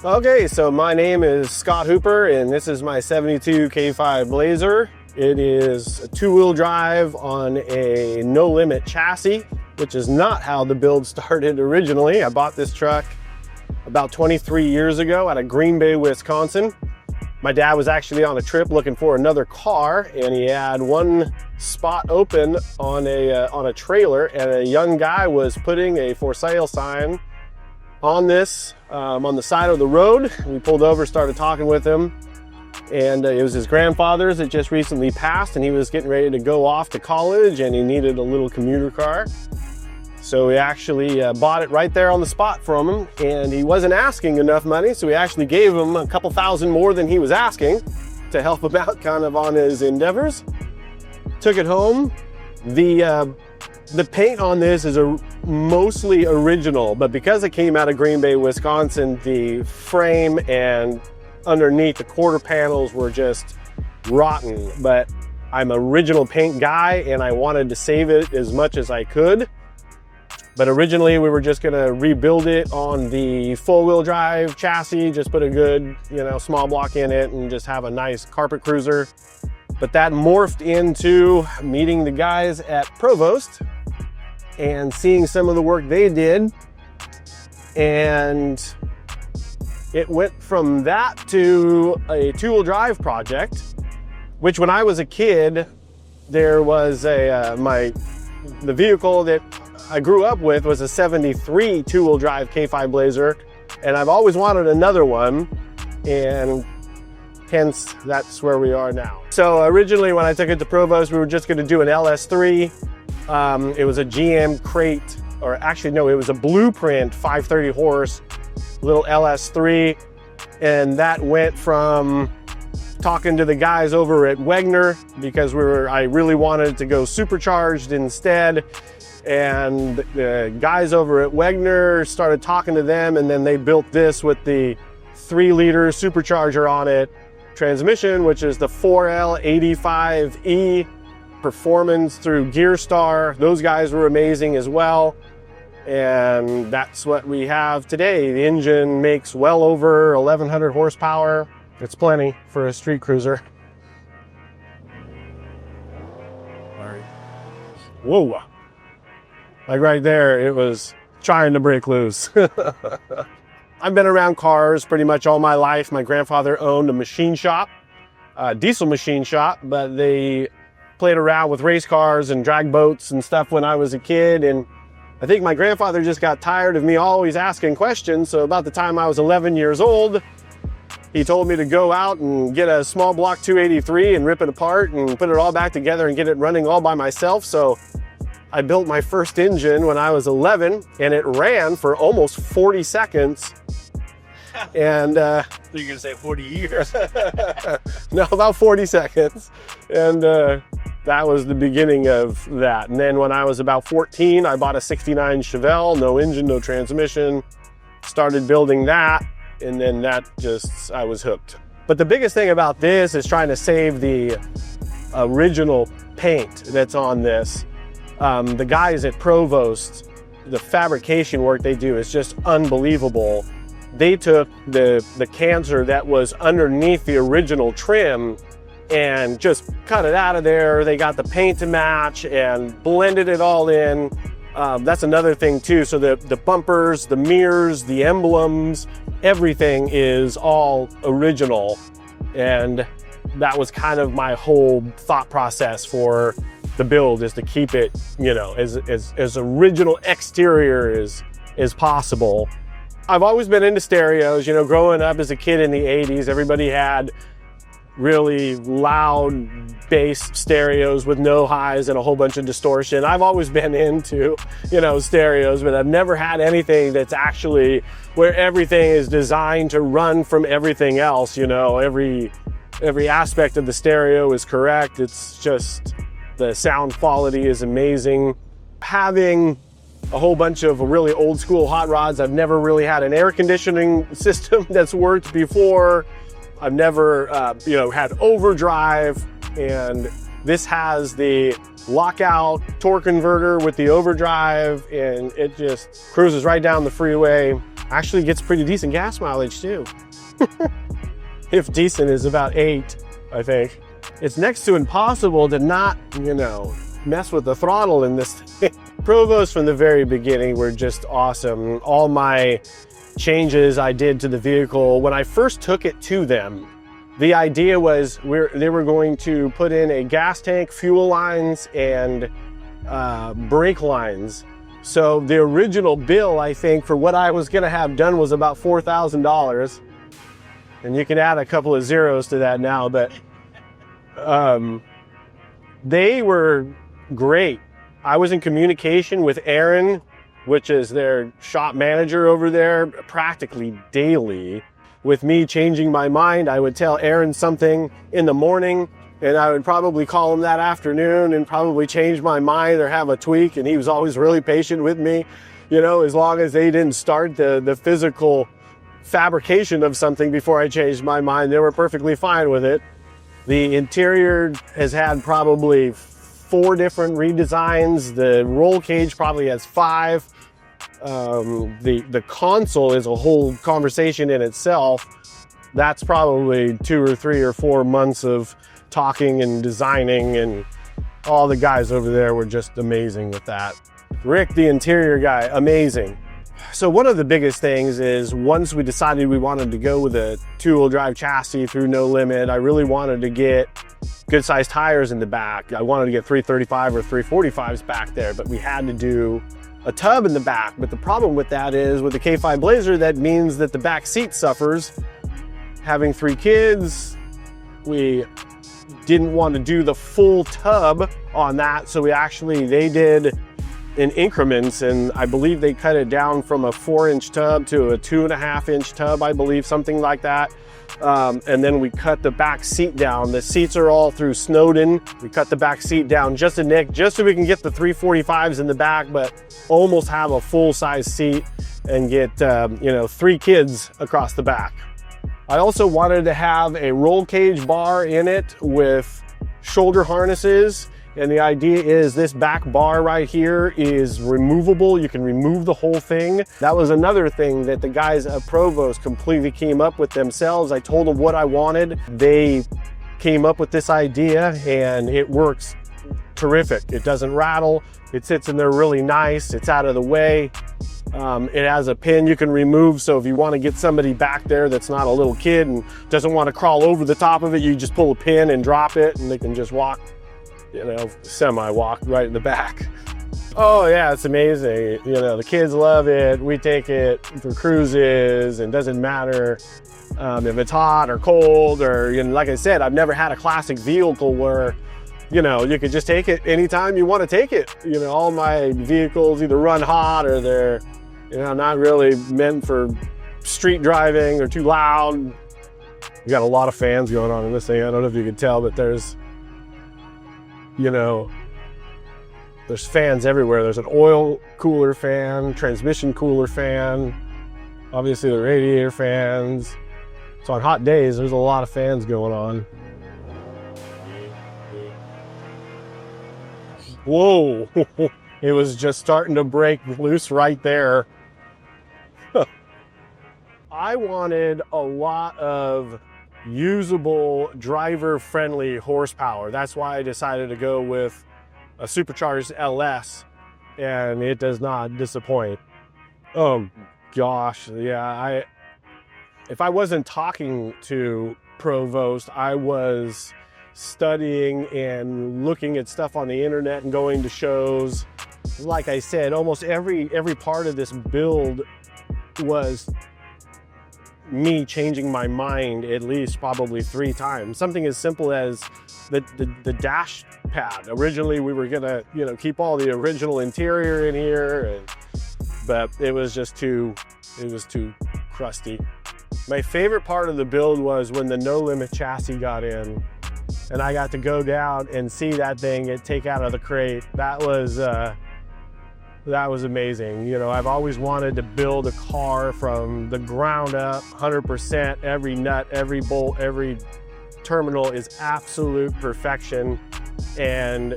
Okay, so my name is Scott Hooper, and this is my 72 K5 Blazer. It is a two-wheel drive on a no-limit chassis, which is not how the build started originally. I bought this truck about 23 years ago out of Green Bay, Wisconsin. My dad was actually on a trip looking for another car, and he had one spot open on a trailer, and a young guy was putting a for sale sign on this on the side of the road. We pulled over, started talking with him, and it was his grandfather's that just recently passed, and he was getting ready to go off to college, and he needed a little commuter car. So we actually bought it right there on the spot from him, and he wasn't asking enough money, so we actually gave him a couple thousand more than he was asking to help him out kind of on his endeavors. Took it home. The paint on this is mostly original, but because it came out of Green Bay, Wisconsin, the frame and underneath the quarter panels were just rotten. But I'm an original paint guy, and I wanted to save it as much as I could. But originally we were just gonna rebuild it on the four-wheel drive chassis, just put a good, small block in it and just have a nice carpet cruiser. But that morphed into meeting the guys at Provost and seeing some of the work they did. And it went from that to a two-wheel drive project, which when I was a kid, there was the vehicle that I grew up with was a 73 two-wheel drive K5 Blazer, and I've always wanted another one, and hence that's where we are now. So originally when I took it to Provost, we were just gonna do an LS3. It was a GM crate, or actually no, it was a Blueprint 530 horse little LS3, and that went from talking to the guys over at Wegner because I really wanted to go Supercharged instead. And the guys over at Wegner started talking to them, and then they built this with the 3-liter supercharger on it transmission, which is the 4L85E performance through Gearstar. Those guys were amazing as well, and that's what we have today. The engine makes well over 1100 horsepower. It's plenty for a street cruiser. Whoa. Like right there, it was trying to break loose. I've been around cars pretty much all my life. My grandfather owned a machine shop, a diesel machine shop, but they played around with race cars and drag boats and stuff when I was a kid. And I think my grandfather just got tired of me always asking questions. So about the time I was 11 years old, he told me to go out and get a small block 283 and rip it apart and put it all back together and get it running all by myself. So I built my first engine when I was 11, and it ran for almost 40 seconds. And so you're gonna say 40 years? No, about 40 seconds. And that was the beginning of that. And then when I was about 14, I bought a 69 Chevelle, no engine, no transmission, started building that, and then I was hooked. But the biggest thing about this is trying to save the original paint that's on this. The guys at Provost, the fabrication work they do is just unbelievable. They took the cancer that was underneath the original trim and just cut it out of there. They got the paint to match and blended it all in. That's another thing too. So the bumpers, the mirrors, the emblems, everything is all original. And that was kind of my whole thought process for the build, is to keep it, as original exterior as possible. I've always been into stereos. Growing up as a kid in the 80s, everybody had really loud bass stereos with no highs and a whole bunch of distortion. I've always been into, stereos, but I've never had anything that's actually where everything is designed to run from everything else. Every aspect of the stereo is correct. It's just the sound quality is amazing. Having a whole bunch of really old school hot rods, I've never really had an air conditioning system that's worked before. I've never, had overdrive, and This has the lockout torque converter with the overdrive, and it just cruises right down the freeway. Actually gets pretty decent gas mileage too. If decent is about 8, I think. It's next to impossible to not, mess with the throttle in this thing. Provos from the very beginning were just awesome. All my changes I did to the vehicle, when I first took it to them, the idea was they were going to put in a gas tank, fuel lines, and brake lines. So the original bill, I think, for what I was gonna have done was about $4,000. And you can add a couple of zeros to that now, but they were great. I was in communication with Aaron, which is their shop manager over there, practically daily. With me changing my mind, I would tell Aaron something in the morning, and I would probably call him that afternoon and probably change my mind or have a tweak, and he was always really patient with me, as long as they didn't start the physical fabrication of something before I changed my mind. They were perfectly fine with it. The interior has had probably 4 different redesigns. The roll cage probably has 5. The console is a whole conversation in itself. That's probably 2 or 3 or 4 months of talking and designing, and all the guys over there were just amazing with that. Rick, the interior guy, amazing. So one of the biggest things is, once we decided we wanted to go with a 2-wheel drive chassis through No Limit, I really wanted to get good sized tires in the back. I wanted to get 335 or 345s back there, but we had to do a tub in the back. But the problem with that is, with the K5 Blazer, that means that the back seat suffers. Having 3 kids, we didn't want to do the full tub on that, so they did in increments, and I believe they cut it down from a 4-inch tub to a 2.5-inch tub, I believe, something like that. And then we cut the back seat down. The seats are all through Snowden. We cut the back seat down just a nick, just so we can get the 345s in the back, but almost have a full-size seat and get 3 kids across the back. I also wanted to have a roll cage bar in it with shoulder harnesses. And the idea is, this back bar right here is removable. You can remove the whole thing. That was another thing that the guys at Provos completely came up with themselves. I told them what I wanted. They came up with this idea, and it works terrific. It doesn't rattle. It sits in there really nice. It's out of the way. It has a pin you can remove, so if you want to get somebody back there that's not a little kid and doesn't want to crawl over the top of it, you just pull a pin and drop it, and they can just walk, semi-walk right in the back. Oh yeah, it's amazing. The kids love it. We take it for cruises, and doesn't matter if it's hot or cold, or like I said, I've never had a classic vehicle where you could just take it anytime you want to take it. All my vehicles either run hot, or they're not really meant for street driving. They're too loud. We got a lot of fans going on in this thing. I don't know if you can tell, but there's fans everywhere. There's an oil cooler fan, transmission cooler fan, obviously the radiator fans. So on hot days, there's a lot of fans going on. Whoa, it was just starting to break loose right there. I wanted a lot of usable, driver-friendly horsepower. That's why I decided to go with a Supercharged LS, and it does not disappoint. Oh gosh, yeah. If I wasn't talking to Provost, I was studying and looking at stuff on the internet and going to shows. Like I said, almost every part of this build was me changing my mind at least probably 3 times. Something as simple as the dash pad. Originally we were gonna keep all the original interior in here, but it was too crusty. My favorite part of the build was when the No Limit chassis got in, and I got to go down and see that thing get take out of the crate. That was amazing. I've always wanted to build a car from the ground up, 100%. Every nut, every bolt, every terminal is absolute perfection. And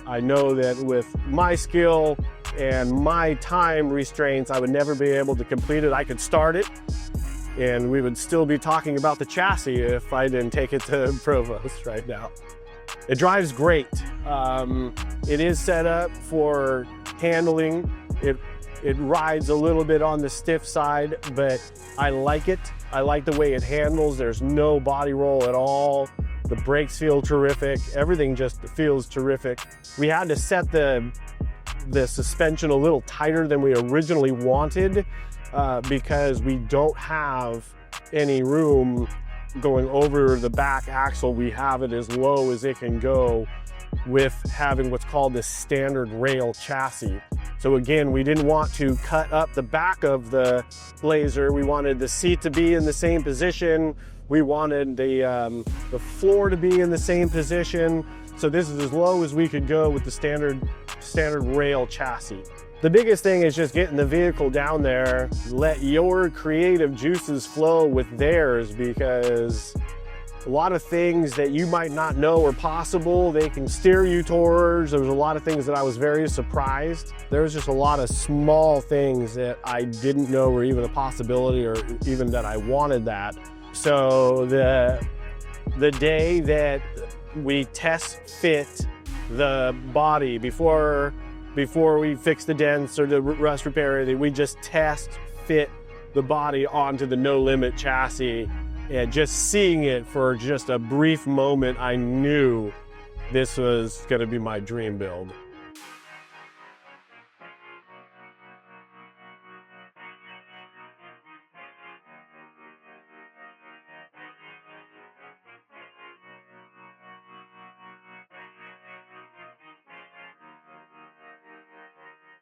I know that with my skill and my time restraints, I would never be able to complete it. I could start it, and we would still be talking about the chassis if I didn't take it to Provost right now. It drives great. It is set up for handling. It rides a little bit on the stiff side, but I like it. I like the way it handles. There's no body roll at all. The brakes feel terrific. Everything just feels terrific. We had to set the suspension a little tighter than we originally wanted because we don't have any room going over the back axle. We have it as low as it can go with having what's called the standard rail chassis. So again, we didn't want to cut up the back of the Blazer. We wanted the seat to be in the same position. We wanted the floor to be in the same position. So this is as low as we could go with the standard rail chassis. The biggest thing is just getting the vehicle down there, let your creative juices flow with theirs, because a lot of things that you might not know are possible, they can steer you towards. There was a lot of things that I was very surprised. There was just a lot of small things that I didn't know were even a possibility, or even that I wanted that. So the day that we test fit the body before we fix the dents or the rust repair anything, we just test fit the body onto the No Limit chassis. And just seeing it for just a brief moment, I knew this was going to be my dream build.